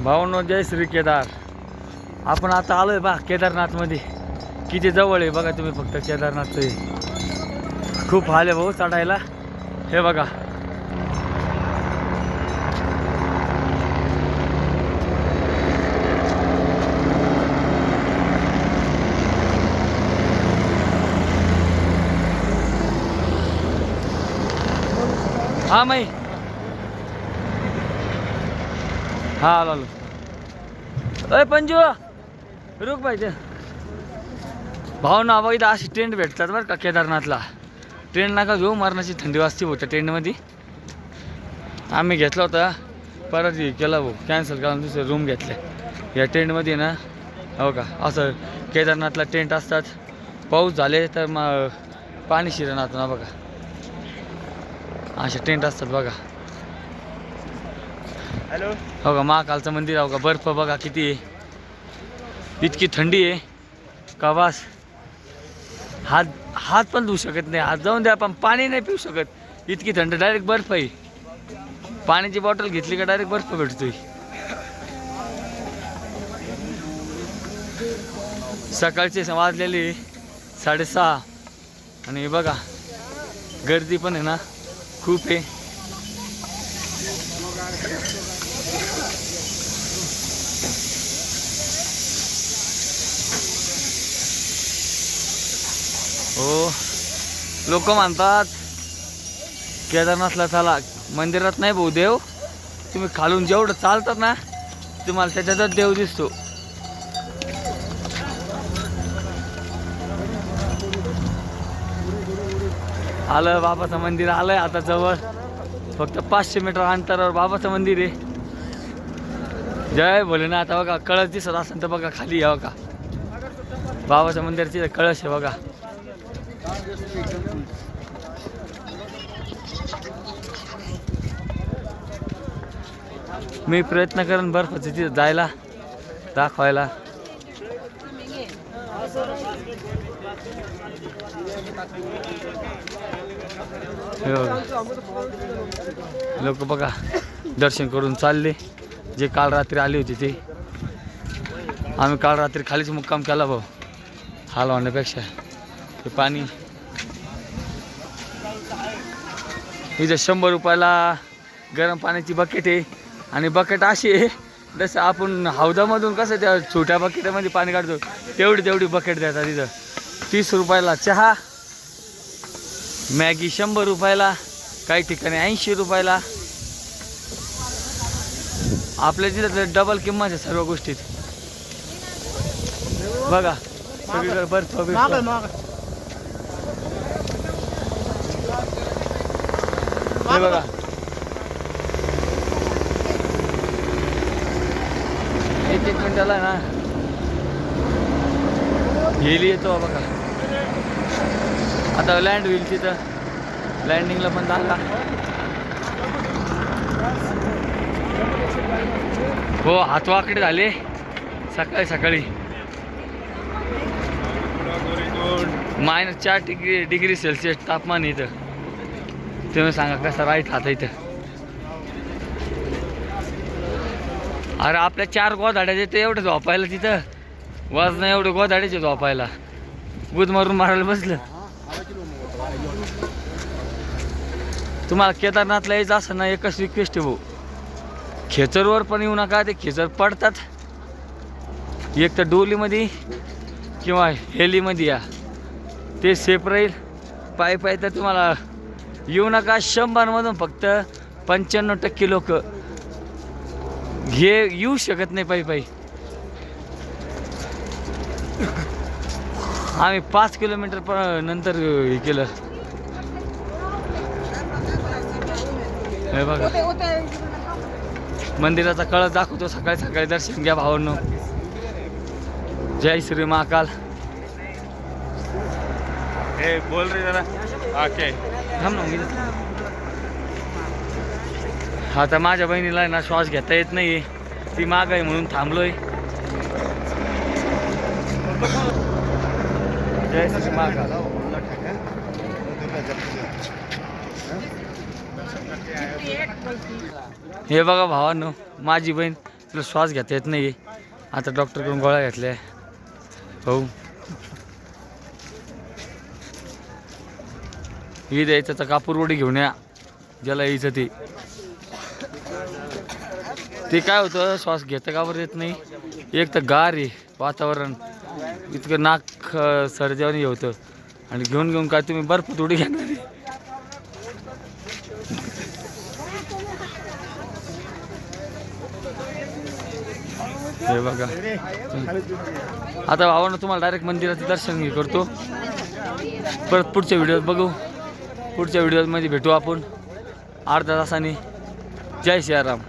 भावनो जय श्री केदार. आपण आता आलोय बा केदारनाथ मध्ये. किती जवळ आहे बघा तुम्ही फक्त केदारनाथचं. खूप हाल आहे भाऊ चढायला. हे बघा हा माई हा आलो. अय पंजू रुक पाहिजे भाऊ ना. बघ इथं अशी टेंट भेटतात बरं का केदारनाथला. टेंट नका घेऊ, मरणाची थंडी वाजती होतं टेंटमध्ये. आम्ही घेतला होता परत केला भाऊ, कॅन्सल करून दुसरे रूम घेतले. या टेंटमध्ये ना हो का असं केदारनाथला टेंट असतात. पाऊस झाले तर मग पाणी शिरणार ना बघा. असे टेंट असतात बघा. हॅलो हो का महाकालचं मंदिर हो का. बर्फ बघा किती आहे. इतकी थंडी आहे का बस हात पण धुवू शकत नाही. हात जाऊन द्या पण पाणी नाही पिऊ शकत. इतकी थंड. डायरेक्ट बर्फ आहे. पाण्याची बॉटल घेतली का डायरेक्ट बर्फ भेटतोय. सकाळचे वाजलेली 6:30 आणि बघा गर्दी पण आहे ना खूप आहे. हो लोक म्हणतात केदारनाथला चला, मंदिरात नाही भाऊ देव. तुम्ही खालून जेवढं चालतात ना तुम्हाला त्याच्यातच देव दिसतो. आलं बाबाचं मंदिर आलंय आता जवळ. फक्त 500 मीटर अंतरावर बाबाचं मंदिर आहे. जय भोलेनाथ. बघा कळस दिसत असेल तर बघा खाली या बघा बाबाच्या मंदिराची कळस आहे बघा. मी प्रयत्न करेन बर्फाचं तिथे जायला दाखवायला. लोक बघा दर्शन करून चालले. जे काल रात्री आले होते ते. आम्ही काल रात्री खालीच मुक्काम केला भाऊ. हाल होण्यापेक्षा. ते पाणी इथे 100 रुपयाला गरम पाण्याची बकेट आहे. आणि बकेट अशी आहे जसं आपण हौदामधून कसं त्या छोट्या बकेटामध्ये पाणी काढतो तेवढी बकेट देतात तिथं. 30 रुपयाला चहा. मॅगी 100 रुपयाला. काही ठिकाणी 80 रुपयाला. आपल्या तिथं डबल किंमत आहे सर्व गोष्टीत. बघा सगळीकडे बर्फ हे बघा. एक मिनिटाला ना हेली येतो बघा. आता लँड होईल तिथं. लँडिंगला पण जागा. हो हात वाकडे झाले सकाळी सकाळी. -4 डिग्री सेल्सिअस तापमान इथं. तुम्ही सांगा कसं राहायचं आता इथं. अरे आपल्या 4 गोधाड्याचे ते एवढं झोपायला तिथं. वजन एवढं गोधाड्याचे झोपायला. गुद मारून मारायला बसलं. तुम्हाला केदारनाथला यायचं असं ना एकच रिक्वेस्ट आहे भाऊ. खेचरवर पण येऊ नका. ते खेचर पडतात. एक तर डोलीमध्ये किंवा हेलीमध्ये या. ते सेफ राहील. पायी तर तुम्हाला येऊ नका. 100मधून फक्त 95% लोक येऊ शकत नाही पायी. आम्ही 5 किलोमीटर नंतर हे केलं. हे बघा मंदिराचा कळस दाखवतो. सकाळी सकाळी दर्शन घ्या भावांनो. जय श्री महाकाल. हे बोल रे जरा. ओके थांब ना. आता माझ्या बहिणीला आहे ना श्वास घेता येत नाही. ती माग आहे म्हणून थांबलोय. जय श्री महाकाल. हे बघा भावांनो माझी बहीण तुला श्वास घेता येत नाही. आता डॉक्टरकडून गोळ्या घेतल्या. हो ही द्यायचं तर कापूर उडी घेऊन या ज्याला यायचं ते काय होतं श्वास घेता का बरं येत नाही. एक तर गार आहे वातावरण इतकं नाक सर्जावणी होतं आणि घेऊन काय तुम्ही बर्फ थोडी घेणार आहे. हे बघा आता भावानं तुम्हाला डायरेक्ट मंदिराचं दर्शन हे करतो. परत पुढच्या व्हिडिओत बघू. पुढच्या व्हिडिओमध्ये भेटू आपण अर्ध्या तासाने. जय सियाराम.